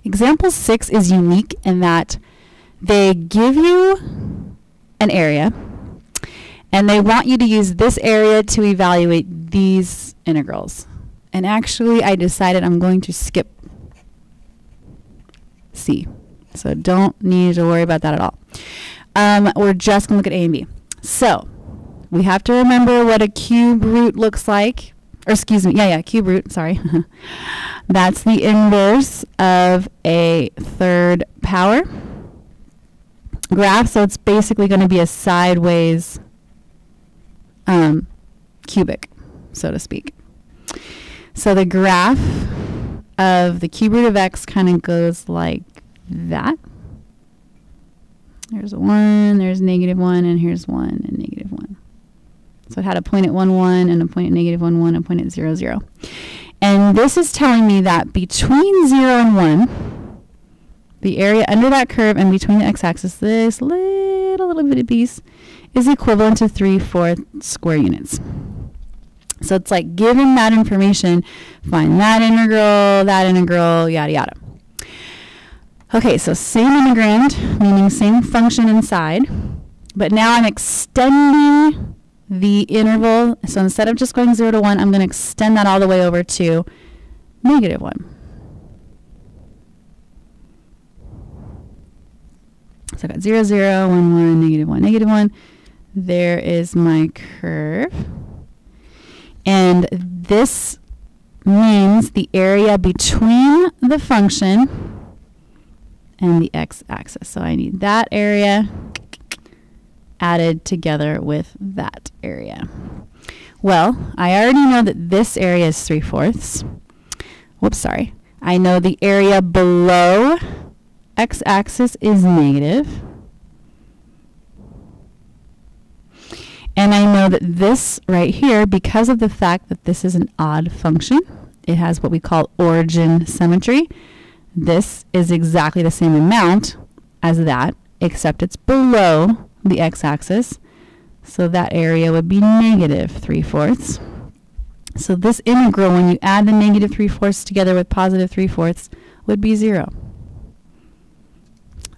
Example 6 is unique in that they give you an area, and they want you to use this area to evaluate these integrals. And actually, I decided I'm going to skip C. So don't need to worry about that at all. We're just going to look at A and B. So we have to remember what a cube root looks like. Or excuse me, cube root, sorry. That's the inverse of a third power graph. So it's basically going to be a sideways cubic, so to speak. So the graph of the cube root of x kind of goes like that. There's 1, there's -1, and here's 1 and -1. So it had a point at 1, 1, and a point at -1, 1, and a point at 0, 0. And this is telling me that between 0 and 1, the area under that curve and between the x-axis, this little bitty piece, is equivalent to 3/4 square units. So it's like, given that information, find that integral, yada yada. Okay, so same integrand, meaning same function inside, but now I'm extending the interval. So instead of just going 0 to 1, I'm going to extend that all the way over to -1. So I've got 0, 0, 1, 1, -1, -1. There is my curve. And this means the area between the function and the x-axis. So I need that area added together with that area. Well, I already know that this area is 3/4. Whoops, sorry. I know the area below x-axis is negative. And I know that this right here, because of the fact that this is an odd function, it has what we call origin symmetry. This is exactly the same amount as that, except it's below the x-axis. So that area would be -3/4. So this integral, when you add the -3/4 together with +3/4, would be 0.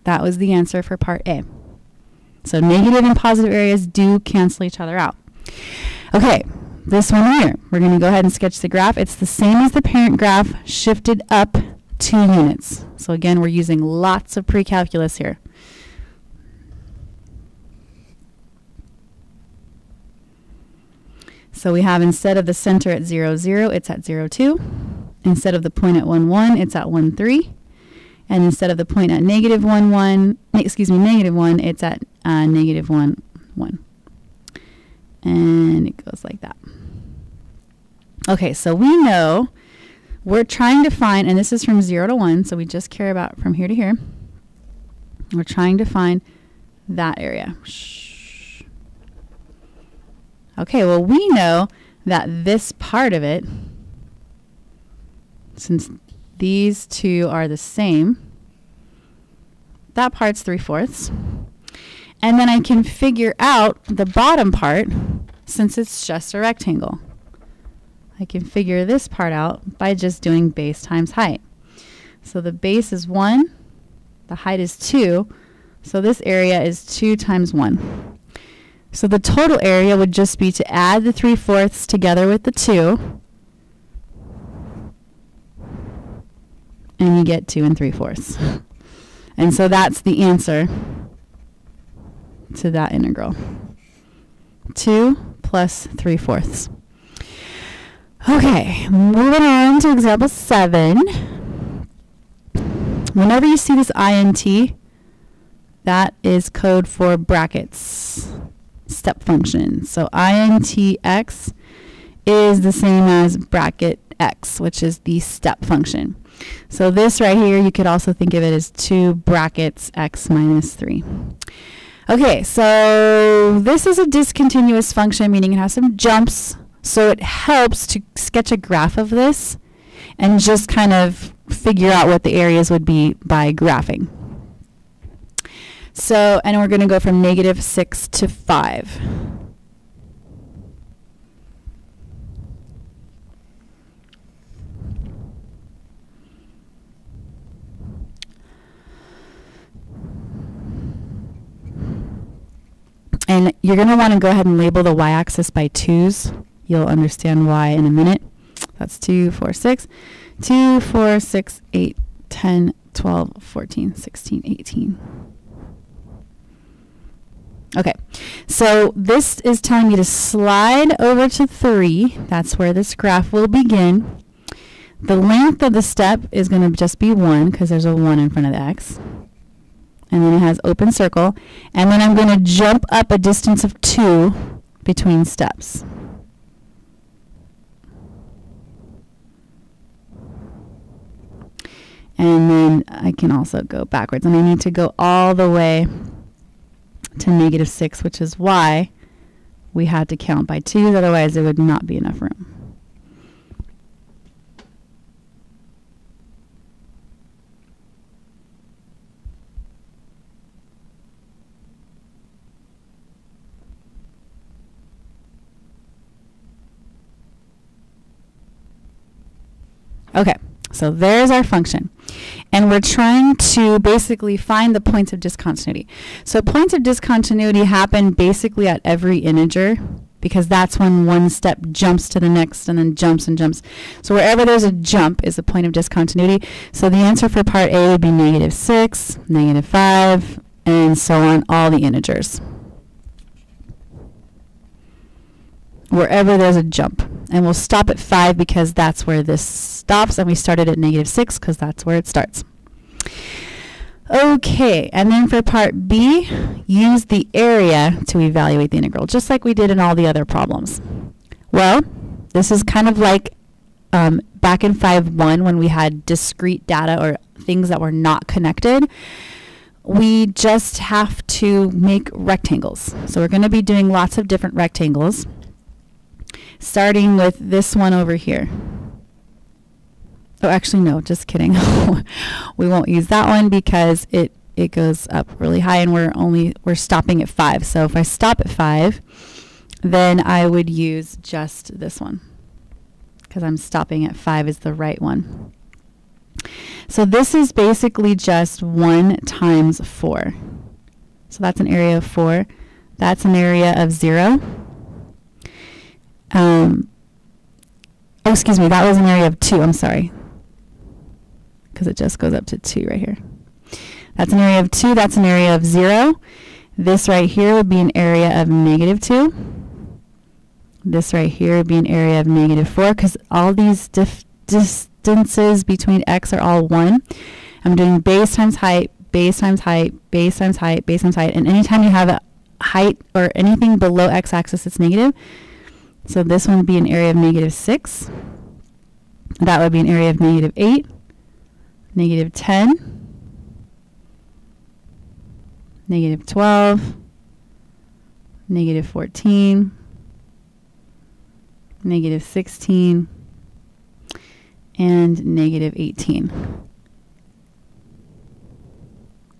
That was the answer for part A. So negative and positive areas do cancel each other out. Okay, this one here, we're going to go ahead and sketch the graph. It's the same as the parent graph, shifted up 2 units. So again, we're using lots of pre-calculus here. So we have, instead of the center at 0, 0, it's at 0, 2. Instead of the point at 1, 1, it's at 1, 3. And instead of the point at -1, 1, -1, it's at -1, 1. And it goes like that. Okay, so we know we're trying to find, and this is from 0 to 1, so we just care about from here to here. We're trying to find that area. Shh. Okay, well, we know that this part of it, since these two are the same, that part's 3/4. And then I can figure out the bottom part, since it's just a rectangle. I can figure this part out by just doing base times height. So the base is 1, the height is 2, so this area is 2 times 1. So the total area would just be to add the 3/4 together with the 2, and you get 2 3/4. And so that's the answer to that integral. 2 plus 3/4. Okay, moving on to example 7. Whenever you see this INT, that is code for brackets, step function. So INTX is the same as bracket x, which is the step function. So this right here, you could also think of it as 2 brackets x minus 3. Okay, so this is a discontinuous function, meaning it has some jumps. So it helps to sketch a graph of this and just kind of figure out what the areas would be by graphing. So, and we're going to go from -6 to 5. then you're going to want to go ahead and label the y-axis by 2's. You'll understand why in a minute. That's 2, 4, 6. 2, 4, 6, 8, 10, 12, 14, 16, 18. Okay, so this is telling me to slide over to 3. That's where this graph will begin. The length of the step is going to just be 1 because there's a 1 in front of the x. And then it has open circle. And then I'm going to jump up a distance of 2 between steps. And then I can also go backwards. And I need to go all the way to -6, which is why we had to count by 2s, otherwise there would not be enough room. Okay, so there's our function. And we're trying to basically find the points of discontinuity. So points of discontinuity happen basically at every integer because that's when one step jumps to the next and then jumps and jumps. So wherever there's a jump is a point of discontinuity. So the answer for part A would be -6, -5, and so on, all the integers. Wherever there's a jump. And we'll stop at 5 because that's where this stops, and we started at -6 because that's where it starts. Okay, and then for part B, use the area to evaluate the integral, just like we did in all the other problems. Well, this is kind of like back in 5.1 when we had discrete data or things that were not connected. We just have to make rectangles. So we're going to be doing lots of different rectangles, starting with this one over here. Oh, actually, no, just kidding. We won't use that one because it goes up really high and we're stopping at 5. So if I stop at 5, then I would use just this one because I'm stopping at 5 is the right one. So this is basically just 1 times 4. So that's an area of 4. That's an area of 0. Oh, excuse me, that was an area of 2, I'm sorry. Because it just goes up to 2 right here. That's an area of 2, that's an area of 0. This right here would be an area of -2. This right here would be an area of -4 because all these distances between x are all 1. I'm doing base times height, base times height, base times height, base times height, and anytime you have a height or anything below x-axis, it's negative. So this one would be an area of -6. That would be an area of -8, -10, -12, -14, -16, and -18.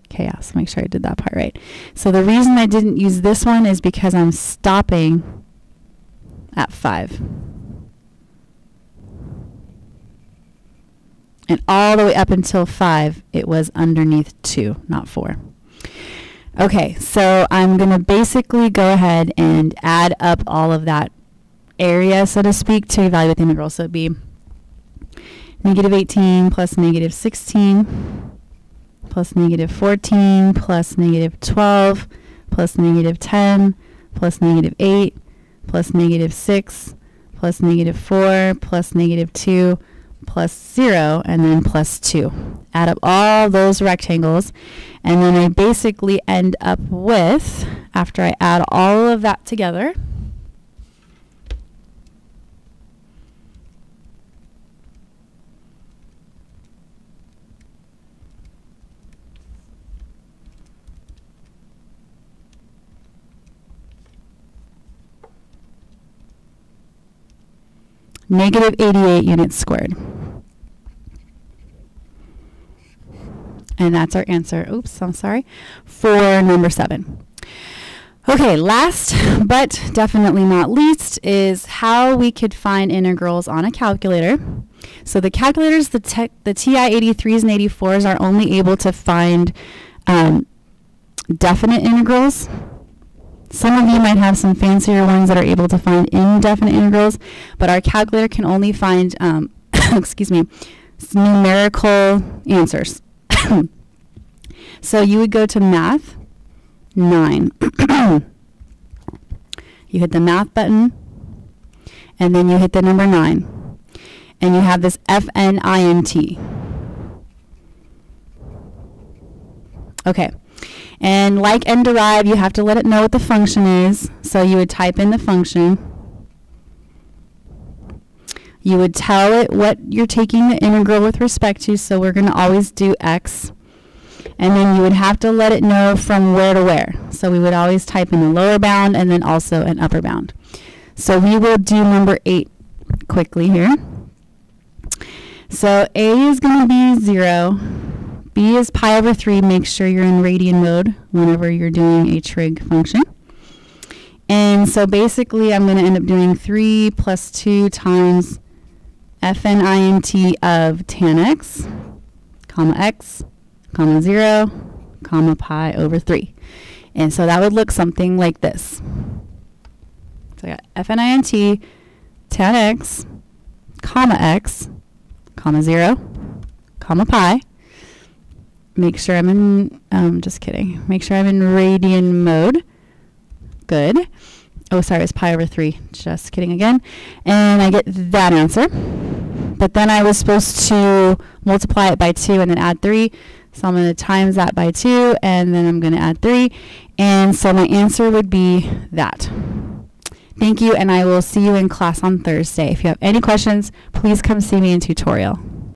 Chaos. Make sure I did that part right. So the reason I didn't use this one is because I'm stopping at 5. And all the way up until 5, it was underneath 2, not 4. Okay, so I'm going to basically go ahead and add up all of that area, so to speak, to evaluate the integral. So it would be -18 plus -16 plus -14 plus -12 plus -10 plus -8 plus -6 plus -4 plus -2 plus 0 and then plus 2. Add up all those rectangles and then I basically end up with, after I add all of that together, -88 units squared. And that's our answer, oops, I'm sorry, for number 7. Okay, last but definitely not least is how we could find integrals on a calculator. So the calculators, the TI-83s and 84s are only able to find definite integrals. Some of you might have some fancier ones that are able to find indefinite integrals, but our calculator can only find, excuse me, numerical answers. So you would go to Math, 9. You hit the Math button, and then you hit the number 9. And you have this FNIMT. Okay. And like and derive, you have to let it know what the function is. So you would type in the function. You would tell it what you're taking the integral with respect to. So we're going to always do x. And then you would have to let it know from where to where. So we would always type in the lower bound and then also an upper bound. So we will do number 8 quickly here. So a is going to be 0. B is pi over 3. Make sure you're in radian mode whenever you're doing a trig function. And so basically I'm going to end up doing 3 plus 2 times FNIMT of tan x, comma 0, comma pi over 3. And so that would look something like this. So I got FNIMT, tan x, comma 0, comma pi. Make sure I'm in, just kidding. Make sure I'm in radian mode. Good. Oh, sorry, it's pi over 3. Just kidding again. And I get that answer. But then I was supposed to multiply it by 2 and then add 3. So I'm going to times that by 2, and then I'm going to add 3. And so my answer would be that. Thank you, and I will see you in class on Thursday. If you have any questions, please come see me in tutorial.